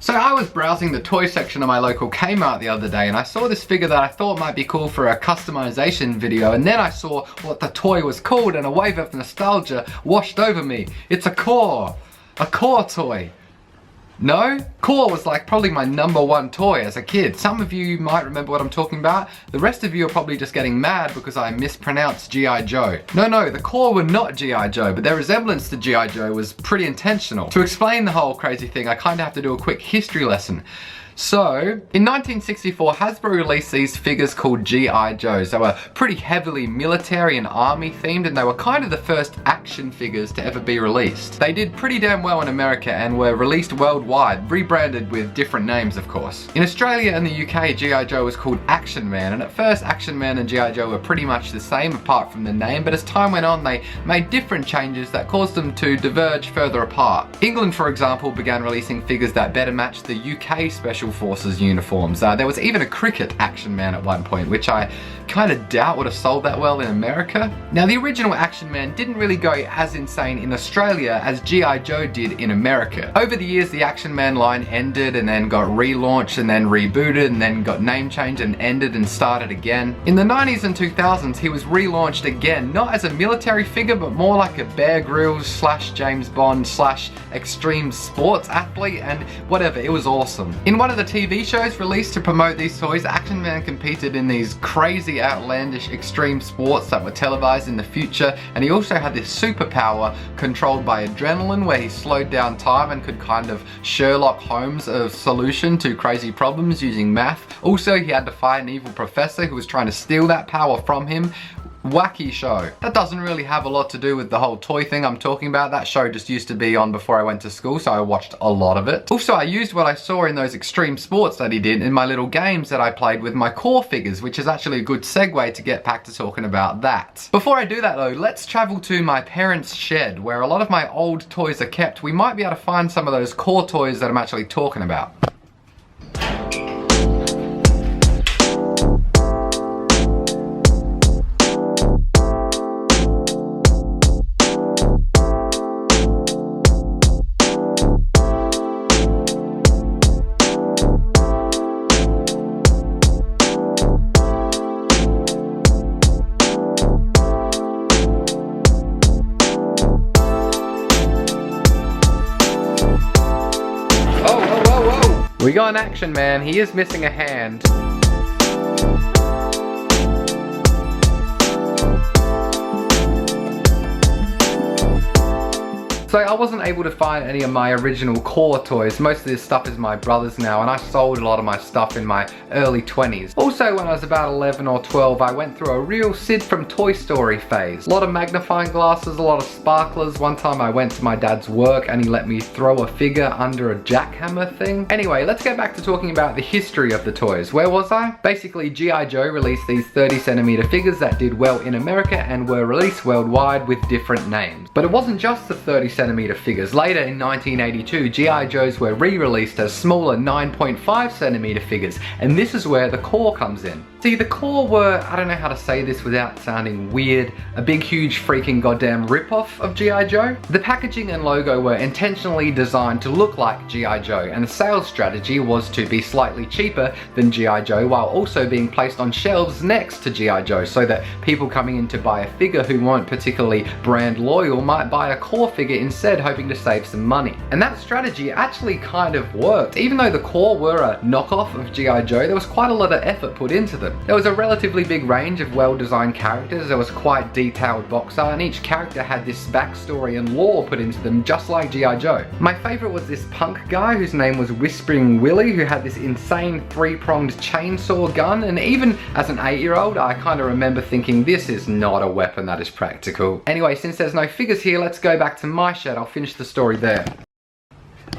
So I was browsing the toy section of my local Kmart the other day and I saw this figure that I thought might be cool for a customization video, and then I saw what the toy was called and a wave of nostalgia washed over me. It's a core toy. No? Core was like probably my #1 toy as a kid. Some of you might remember what I'm talking about. The rest of you are probably just getting mad because I mispronounced G.I. Joe. No, the Core were not G.I. Joe, but their resemblance to G.I. Joe was pretty intentional. To explain the whole crazy thing, I kind of have to do a quick history lesson. So, in 1964, Hasbro released these figures called G.I. Joes. They were pretty heavily military and army themed, and they were kind of the first action figures to ever be released. They did pretty damn well in America and were released worldwide, rebranded with different names of course. In Australia and the UK, G.I. Joe was called Action Man, and at first Action Man and G.I. Joe were pretty much the same apart from the name, but as time went on they made different changes that caused them to diverge further apart. England, for example, began releasing figures that better matched the UK Special Forces uniforms. There was even a cricket Action Man at one point, which I kind of doubt would have sold that well in America. Now, the original Action Man didn't really go as insane in Australia as G.I. Joe did in America. Over the years, the Action Man line ended and then got relaunched and then rebooted and then got name changed and ended and started again. In the 90s and 2000s, he was relaunched again, not as a military figure, but more like a Bear Grylls / James Bond / extreme sports athlete and whatever. It was awesome. In one of the TV shows released to promote these toys, Action Man competed in these crazy outlandish extreme sports that were televised in the future, and he also had this superpower controlled by adrenaline where he slowed down time and could kind of Sherlock Holmes a solution to crazy problems using math. Also, he had to fight an evil professor who was trying to steal that power from him. Wacky show. That doesn't really have a lot to do with the whole toy thing I'm talking about. That show just used to be on before I went to school, so I watched a lot of it. Also, I used what I saw in those extreme sports that he did in my little games that I played with my Core figures, which is actually a good segue to get back to talking about that. Before I do that though, let's travel to my parents' shed where a lot of my old toys are kept. We might be able to find some of those Core toys that I'm actually talking about. We got an Action Man. He is missing a hand. So I wasn't able to find any of my original Core toys. Most of this stuff is my brother's now, and I sold a lot of my stuff in my early 20s. Also, when I was about 11 or 12, I went through a real Sid from Toy Story phase. A lot of magnifying glasses, a lot of sparklers. One time I went to my dad's work and he let me throw a figure under a jackhammer thing. Anyway, let's get back to talking about the history of the toys. Where was I? Basically, G.I. Joe released these 30cm figures that did well in America and were released worldwide with different names. But it wasn't just the 30cm figures. Later in 1982, G.I. Joes were re-released as smaller 9.5cm figures, and this is where the Core comes in. See, the Core were, I don't know how to say this without sounding weird, a big huge freaking goddamn rip-off of G.I. Joe. The packaging and logo were intentionally designed to look like G.I. Joe, and the sales strategy was to be slightly cheaper than G.I. Joe while also being placed on shelves next to G.I. Joe, so that people coming in to buy a figure who weren't particularly brand loyal might buy a Core figure instead, hoping to save some money. And that strategy actually kind of worked. Even though the Core were a knockoff of G.I. Joe, there was quite a lot of effort put into them. There was a relatively big range of well-designed characters, there was quite detailed box art, and each character had this backstory and lore put into them just like G.I. Joe. My favourite was this punk guy whose name was Whispering Willie, who had this insane three-pronged chainsaw gun, and even as an 8-year-old I kind of remember thinking this is not a weapon that is practical. Anyway, since there's no figures here, let's go back to my shed. I'll finish the story there.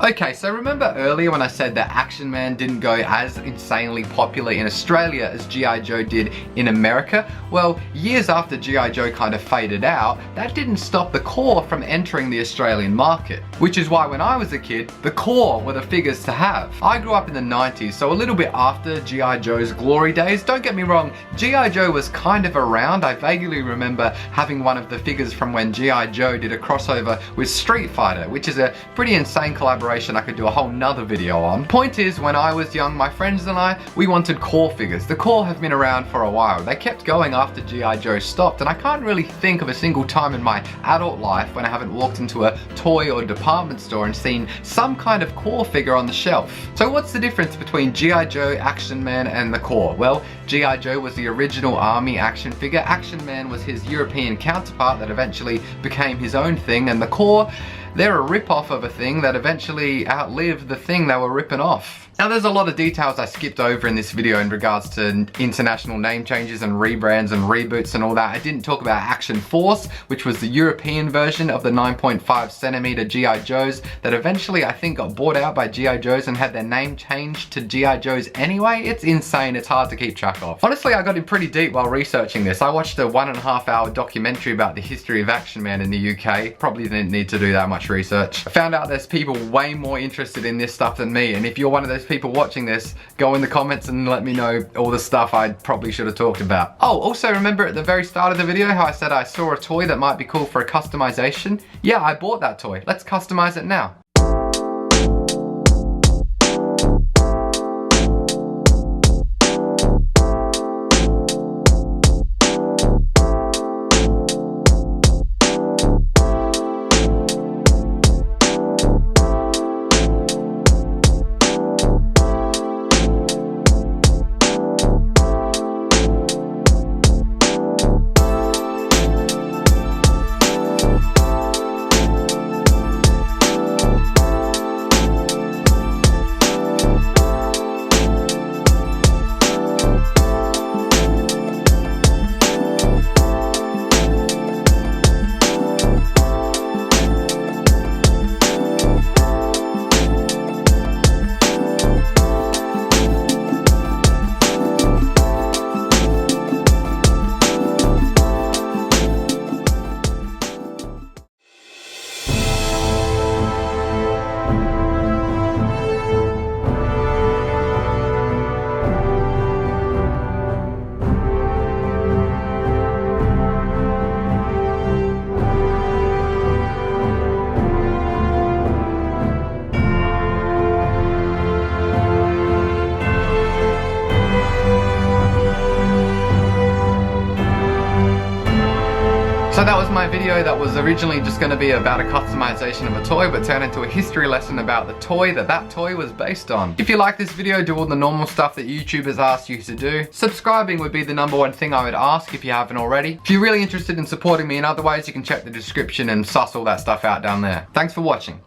Okay, so remember earlier when I said that Action Man didn't go as insanely popular in Australia as G.I. Joe did in America? Well, years after G.I. Joe kind of faded out, that didn't stop the Core from entering the Australian market. Which is why when I was a kid, the Core were the figures to have. I grew up in the 90s, so a little bit after G.I. Joe's glory days. Don't get me wrong, G.I. Joe was kind of around. I vaguely remember having one of the figures from when G.I. Joe did a crossover with Street Fighter, which is a pretty insane collaboration collaboration I could do a whole nother video on. Point is, when I was young, my friends and I, we wanted core figures. The core have been around for a while. They kept going after G.I. Joe stopped, and I can't really think of a single time in my adult life when I haven't walked into a toy or department store and seen some kind of core figure on the shelf. So what's the difference between G.I. Joe, Action Man, and the core? Well, G.I. Joe was the original army action figure, Action Man was his European counterpart that eventually became his own thing, and the core, they're a rip-off of a thing that eventually outlived the thing they were ripping off. Now there's a lot of details I skipped over in this video in regards to international name changes and rebrands and reboots and all that. I didn't talk about Action Force, which was the European version of the 9.5cm G.I. Joes that eventually I think got bought out by G.I. Joes and had their name changed to G.I. Joes anyway. It's insane, it's hard to keep track of. Honestly, I got in pretty deep while researching this. I watched a 1.5 hour documentary about the history of Action Man in the UK. Probably didn't need to do that much research. I found out there's people way more interested in this stuff than me, and if you're one of those people watching this, go in the comments and let me know all the stuff I probably should have talked about. Oh, also remember at the very start of the video how I said I saw a toy that might be cool for a customization? Yeah, I bought that toy. Let's customize it now. So that was my video that was originally just going to be about a customization of a toy, but turned into a history lesson about the toy that toy was based on. If you like this video, do all the normal stuff that YouTubers ask you to do. Subscribing would be the #1 thing I would ask if you haven't already. If you're really interested in supporting me in other ways, you can check the description and suss all that stuff out down there. Thanks for watching.